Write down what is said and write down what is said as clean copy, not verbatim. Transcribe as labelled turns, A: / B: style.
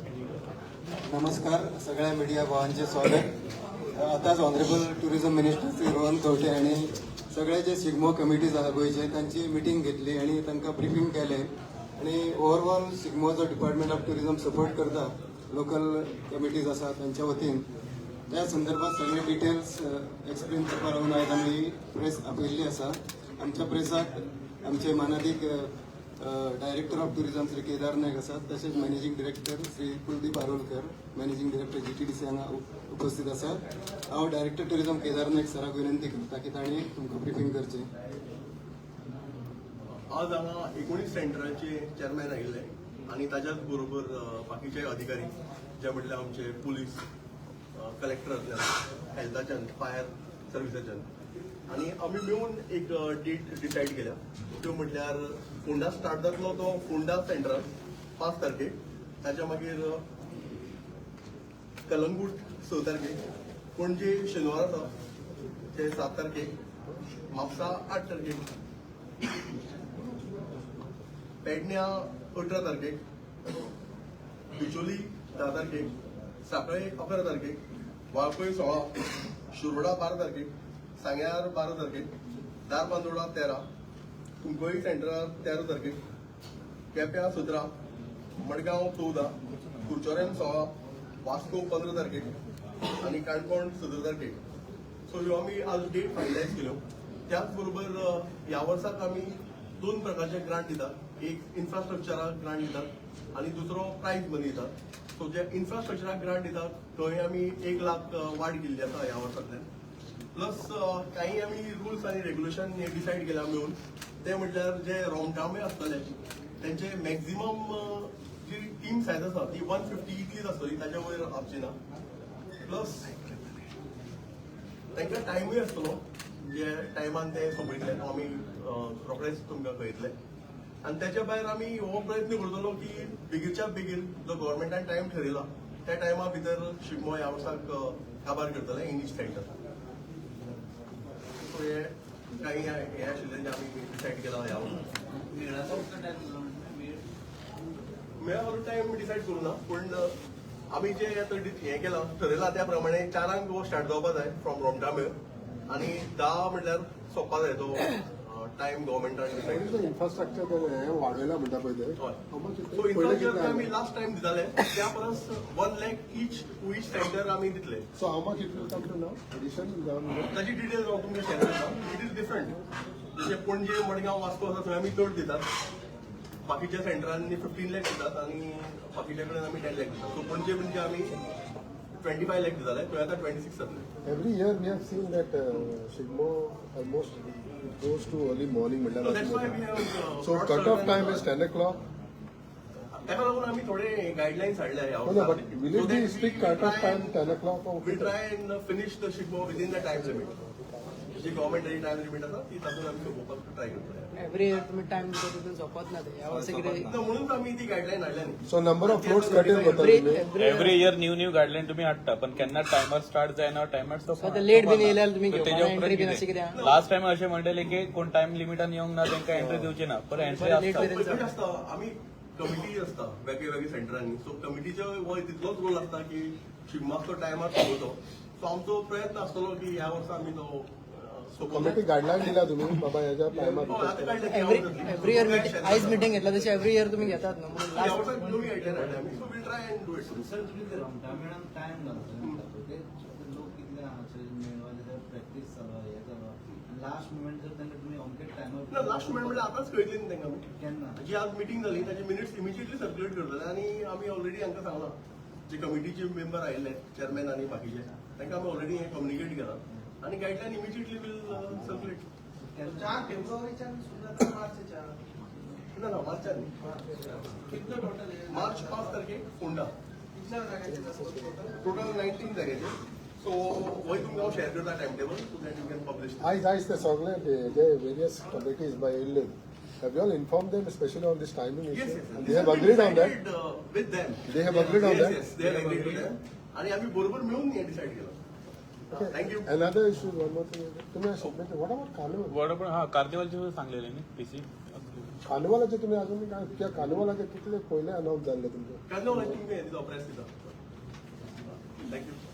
A: नमस्कार सगळ्या मीडिया भावांचे स्वागत. आताच honourable tourism minister Shri Rohan Khaunte आणि सगळे जे शिगमो कमिटीज आहा गोयचे तांची मिटींग घेतली आणि तांकां ब्रिफींग केले आणि ओवरऑल शिगमोचो डिपार्टमेंट ऑफ टुरिझम सपोर्ट करता लोकल कमिटीज आसा तांच्या वतीन. त्या संदर्भात सगळे डिटेल्स एक्सप्लेन करपा लागून आयज आमी प्रेस आपयल्ली आसा. आमच्या प्रेसाक आमचे मानाधिक director of tourism Shri Kedar Naik आसात, तसेच managing director Shri Kuldeep Arolkar, managing director GTDC हांगा उपस्थित आसात. हांव डायरेक्टर टुरिझम केदार नायक सराक विनंती करता की तांणी तुमकां ब्रिफींग करचें.
B: आज हांगा 19 सेंटराचे चेअरमॅन आयिल्ले आणि ताच्याच बरोबर बाकीचे अधिकारी जे म्हटल्यार आमचे पुलीस, कलेक्टरांतल्यान, हेल्थाच्यान, फायर सर्विसाच्यान आणि आमी मेळून एक डेट डिसायड केल्या. त्यो म्हटल्यार फोंडा स्टार्ट जातलो तो फोंडा सेंटरान 5 तारखेक, ताच्या मागीर कलंगूट 6 तारखेक, पणजे शेनवार आसा ते 7 तारखेक, म्हापसा 8 तारखेक, पेडण्यां 18 तारखेक, बिचोली 10 तारखेक, सांखळे 11 तारखेक, वाळपय 16, शिरोडा 12 तारखेक, सांग्यार 12 तारखेक, दारबांदोडा 13, कुंकळी सेंटरार 13 तारखेक, केप्यां 17, मडगांव 14, कुरचोरेम 16, वास्को 15 तारखेक आणि काणकोण 17 तारखेक. सो ह्यो आमी आज डेट फायनलायज केल्यो. त्याच बरोबर ह्या वर्साक आमी 2 प्रकारचे ग्रांट दितात. एक इन्फ्रास्ट्रक्चराक ग्रांट दितात आणि दुसरो प्रायज मनी दितात. सो जे इन्फ्रास्ट्रक्चराक ग्रांट दितात थंय आमी 1 लाख वाड केल्ली आसा ह्या वर्सांतल्यान. प्लस काही आमी रुल्स आणि रेग्युलेशन हे डिसायड केल्या मेळून. ते म्हटल्यार जे रोमटामे आसतले त्यांचे मॅक्झिमम जी टीम सायज आसा ती 150 इतलीच आसतली, ताच्या वयर आसची ना. प्लस तांकां टायमूय आसतलो, जे टायमान ते सोंपयतले आमी रोखडेच तुमकां कळयतले. आणि त्याच्या भायर आमी हो प्रयत्न करतलो की बेगीरच्या बेगीर जो गव्हर्मेंटान टायम ठरयला त्या टायमा भितर शिगमो ह्या वर्साक काबार करतले इन ईच सेंटर. सो हे काही हे आशिल्ले जे आमी डिसायड केला ह्या वर्साक. मेळाचो टायम डिसायड करूना, पूण आमी जे हे केला ठरयला त्या प्रमाणे 4 हो स्टार्ट जावपा जाय फ्रॉम रोमटामेळ आणि 10 म्हटल्यार सोंपपा जाय तो टायम गव्हर्मेंटान डिसायड.
C: इन्फ्रास्ट्रक्चर वाडयला म्हणटा पळय ते.
B: सो इन्फ्रास्ट्रक्चर आमी लास्ट टायम दिताले त्या परस 1 lakh each to each center आमी दितले.
C: So how much it will come to now addition
B: ताची डिटेल्स हांव तुमकां शेअर करता. It is different. जशें पणजे, मडगांव, वास्को आसा थंय आमी चड दितात. बाकीच्या सेंटरांनी 15 लाख दितात आणि बाकीच्या कडेन आमी 10 लाख दितात. सो पणजे म्हणजे आमी 25 लाख दिताले, थंय आतां 26 जातले.
C: Every year we have seen that Shigmo almost goes to early morning.
B: So that's why we have
C: So cut off time is 10 o'clock.
B: ताका लागून आमी थोडे गायडलायन्स हाडल्या ह्या
C: No, but will it be strict cut off time 10 o'clock or
B: we try and finish the shigmo within the time limit. जी government time limit आसा ती तातूंत आमी सोंपोवपाक ट्राय करतले.
D: एवरी इयर तुम्ही टाइम तितून सोंपत ना ते. ह्या वर्षी कितें
B: म्हणून आमी ती गायडलायन हाडल्या न्ही.
C: So number of floats cut in करता.
E: एव्हरी इयर न्यू गायडलाईन तुम्ही हाडटा, पण केन्ना टायमार स्टार्ट जायना टायमार स्टॉप.
D: लेट बीन येयल्यार तुम्ही एंट्री बीन अशें कितें
E: लास्ट टाइम अशें म्हणलेले की कोण टाइम लिमिटान येवंक ना तांकां एंट्री दिवची ना, पण एंट्री आसता.
B: आसता आमी कमिटी आसता वेगळे वेगळे सेंटरांनी. सो कमिटीचो हो तितलोच रोल आसता की शिगमाचो टायमार सोंपोवचो. सो आमचो प्रयत्न आसतलो की ह्या वर्सा आमी तो
C: कमिटी गायडलाईन दिला तुम्ही बाबा ह्याच्या टायमार.
D: एव्हरी इयर आयज मिटींग घेतला तशी एव्हरी इयर तुम्ही घेतात ना म्हणून
B: ह्या वर्साक नवी गायडलायन हाडल्या आमी. So we'll try and do it.
F: Last moment जर त्यांना तुम्ही ऑनकेट टायमर
B: लास्ट मोमेंट म्हणजे आताच कळयली न्ही तांकां. जी आज मिटींग जाली ताची मिनिट्स इमिजिएटली सर्क्युलेट करतले आणि आमी ऑलरेडी हांकां सांगला जे कमिटीचे मेंबर आयिल्ले चेअरमॅन आणि बाकीचे तांकां आमी ऑलरेडी हे कम्युनिकेट केला आणि गायडलायन इमिजिएटली वील सर्क्युलेट.
F: 4 फेब्रुवारीच्यान सुद्धा मार्चच्या
B: ना ना मार्चान न्ही. मार्च 5 तारखेक फोंडा टोटल 19 जाग्याचे. सो वय तुमकां हांव शेअर करता time table so that you can publish.
C: आयज ते सगळे जे various committees by Illin. Have you all informed them especially on this timing issue?
B: Yes, yes.
C: And they have agreed on that.
B: With them.
C: They have agreed on that.
B: Yes, they have agreed with them. आणि आम्ही बरोबर मिळून हे decide केलं.
C: Okay.
B: Thank you.
C: Another issue, one more thing. तुम्ही submit. What about carnival?
E: पण हा कार्निवलची सांगलेले न्ही PC.
C: कार्निवालाचे तुम्ही अजून काय त्या कार्निवालाचे किती पहिले अनाऊन्स झाले तुमचे
B: काय तुमकां हें दिता प्रेस दिता थँक्यू